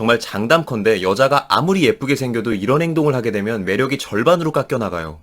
정말 장담컨대 여자가 아무리 예쁘게 생겨도 이런 행동을 하게 되면 매력이 절반으로 깎여나가요.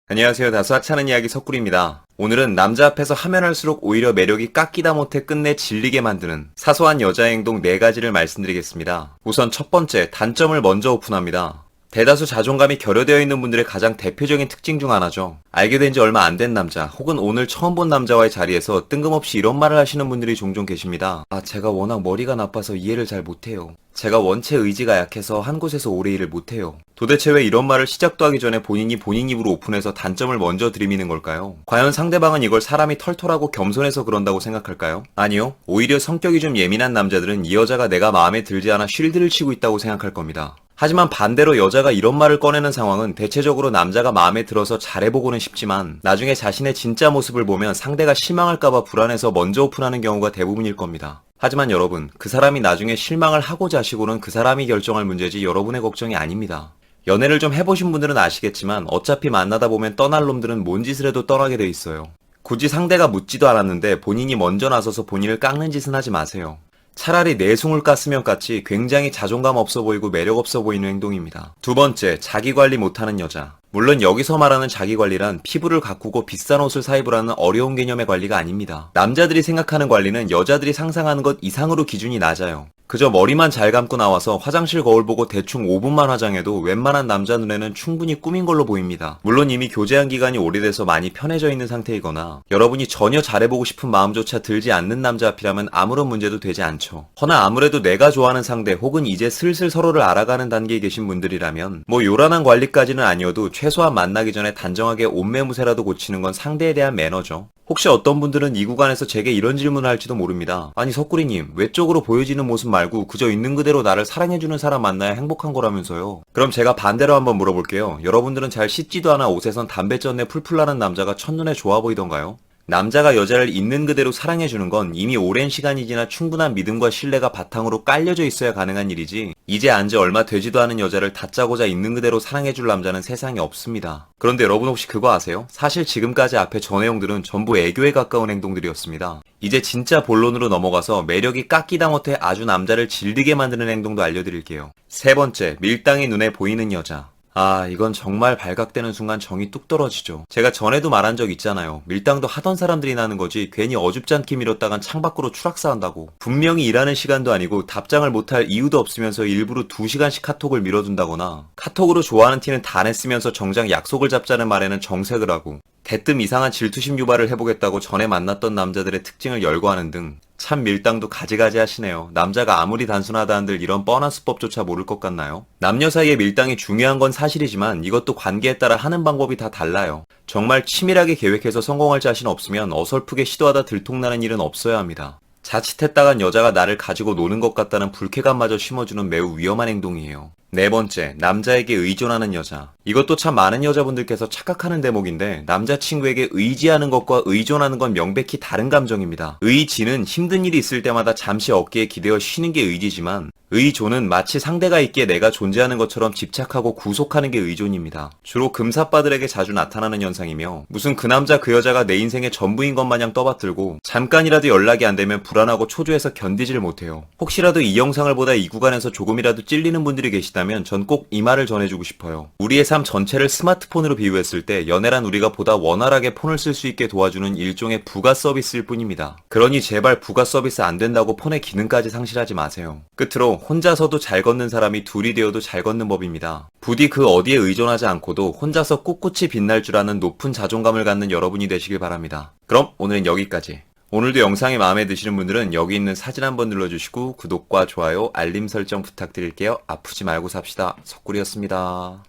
안녕하세요. 다소 하찮은 이야기 석구리입니다. 오늘은 남자 앞에서 하면 할수록 오히려 매력이 깎이다 못해 끝내 질리게 만드는 사소한 여자의 행동 4가지를 말씀드리겠습니다. 우선 첫 번째, 단점을 먼저 오픈합니다. 대다수 자존감이 결여되어 있는 분들의 가장 대표적인 특징 중 하나죠. 알게 된 지 얼마 안 된 남자, 혹은 오늘 처음 본 남자와의 자리에서 뜬금없이 이런 말을 하시는 분들이 종종 계십니다. 제가 워낙 머리가 나빠서 이해를 잘 못해요. 제가 원체 의지가 약해서 한 곳에서 오래 일을 못해요. 도대체 왜 이런 말을 시작도 하기 전에 본인 입으로 오픈해서 단점을 먼저 들이미는 걸까요? 과연 상대방은 이걸 사람이 털털하고 겸손해서 그런다고 생각할까요? 아니요. 오히려 성격이 좀 예민한 남자들은 이 여자가 내가 마음에 들지 않아 쉴드를 치고 있다고 생각할 겁니다. 하지만 반대로 여자가 이런 말을 꺼내는 상황은 대체적으로 남자가 마음에 들어서 잘해보고는 싶지만 나중에 자신의 진짜 모습을 보면 상대가 실망할까봐 불안해서 먼저 오픈하는 경우가 대부분일 겁니다. 하지만 여러분, 그 사람이 나중에 실망을 하고 자시고는 그 사람이 결정할 문제지 여러분의 걱정이 아닙니다. 연애를 좀 해보신 분들은 아시겠지만 어차피 만나다 보면 떠날 놈들은 뭔 짓을 해도 떠나게 돼 있어요. 굳이 상대가 묻지도 않았는데 본인이 먼저 나서서 본인을 깎는 짓은 하지 마세요. 차라리 내숭을 깠으면 깠지 굉장히 자존감 없어 보이고 매력 없어 보이는 행동입니다. 두 번째, 자기관리 못하는 여자. 물론 여기서 말하는 자기관리란 피부를 가꾸고 비싼 옷을 사입으라는 어려운 개념의 관리가 아닙니다. 남자들이 생각하는 관리는 여자들이 상상하는 것 이상으로 기준이 낮아요. 그저 머리만 잘 감고 나와서 화장실 거울 보고 대충 5분만 화장해도 웬만한 남자 눈에는 충분히 꾸민 걸로 보입니다. 물론 이미 교제한 기간이 오래돼서 많이 편해져 있는 상태이거나 여러분이 전혀 잘해보고 싶은 마음조차 들지 않는 남자 앞이라면 아무런 문제도 되지 않죠. 허나 아무래도 내가 좋아하는 상대 혹은 이제 슬슬 서로를 알아가는 단계에 계신 분들이라면 요란한 관리까지는 아니어도 최소한 만나기 전에 단정하게 옷매무새라도 고치는 건 상대에 대한 매너죠. 혹시 어떤 분들은 이 구간에서 제게 이런 질문을 할지도 모릅니다. 아니 석구리님, 외적으로 보여지는 모습 말고 그저 있는 그대로 나를 사랑해주는 사람 만나야 행복한 거라면서요. 그럼 제가 반대로 한번 물어볼게요. 여러분들은 잘 씻지도 않아 옷에선 담배전내 풀풀 나는 남자가 첫눈에 좋아 보이던가요? 남자가 여자를 있는 그대로 사랑해주는 건 이미 오랜 시간이 지나 충분한 믿음과 신뢰가 바탕으로 깔려져 있어야 가능한 일이지 이제 안지 얼마 되지도 않은 여자를 다짜고짜 있는 그대로 사랑해줄 남자는 세상에 없습니다. 그런데 여러분 혹시 그거 아세요? 사실 지금까지 앞에 전 내용들은 전부 애교에 가까운 행동들이었습니다. 이제 진짜 본론으로 넘어가서 매력이 깎이다 못해 아주 남자를 질리게 만드는 행동도 알려드릴게요. 세 번째, 밀당이 눈에 보이는 여자. 이건 정말 발각되는 순간 정이 뚝 떨어지죠. 제가 전에도 말한 적 있잖아요. 밀당도 하던 사람들이 나는 거지 괜히 어줍지 않게 밀었다간 창밖으로 추락사한다고. 분명히 일하는 시간도 아니고 답장을 못할 이유도 없으면서 일부러 2시간씩 카톡을 밀어둔다거나 카톡으로 좋아하는 티는 다 냈으면서 정작 약속을 잡자는 말에는 정색을 하고 대뜸 이상한 질투심 유발을 해보겠다고 전에 만났던 남자들의 특징을 열거하는 등 참 밀당도 가지가지 하시네요. 남자가 아무리 단순하다 한들 이런 뻔한 수법조차 모를 것 같나요? 남녀 사이의 밀당이 중요한 건 사실이지만 이것도 관계에 따라 하는 방법이 다 달라요. 정말 치밀하게 계획해서 성공할 자신 없으면 어설프게 시도하다 들통나는 일은 없어야 합니다. 자칫했다간 여자가 나를 가지고 노는 것 같다는 불쾌감마저 심어주는 매우 위험한 행동이에요. 네 번째, 남자에게 의존하는 여자. 이것도 참 많은 여자분들께서 착각하는 대목인데 남자친구에게 의지하는 것과 의존하는 건 명백히 다른 감정입니다. 의지는 힘든 일이 있을 때마다 잠시 어깨에 기대어 쉬는 게 의지지만 의존은 마치 상대가 있기에 내가 존재하는 것처럼 집착하고 구속하는 게 의존입니다. 주로 금사빠들에게 자주 나타나는 현상이며 무슨 그 남자 그 여자가 내 인생의 전부인 것 마냥 떠받들고 잠깐이라도 연락이 안 되면 불안하고 초조해서 견디질 못해요. 혹시라도 이 영상을 보다 이 구간에서 조금이라도 찔리는 분들이 계시다면 전 꼭 이 말을 전해주고 싶어요. 우리의 삶 전체를 스마트폰으로 비유했을 때 연애란 우리가 보다 원활하게 폰을 쓸 수 있게 도와주는 일종의 부가 서비스일 뿐입니다. 그러니 제발 부가 서비스 안 된다고 폰의 기능까지 상실하지 마세요. 끝으로 혼자서도 잘 걷는 사람이 둘이 되어도 잘 걷는 법입니다. 부디 그 어디에 의존하지 않고도 혼자서 꿋꿋이 빛날 줄 아는 높은 자존감을 갖는 여러분이 되시길 바랍니다. 그럼 오늘은 여기까지. 오늘도 영상이 마음에 드시는 분들은 여기 있는 사진 한번 눌러주시고 구독과 좋아요, 알림 설정 부탁드릴게요. 아프지 말고 삽시다. 석구리였습니다.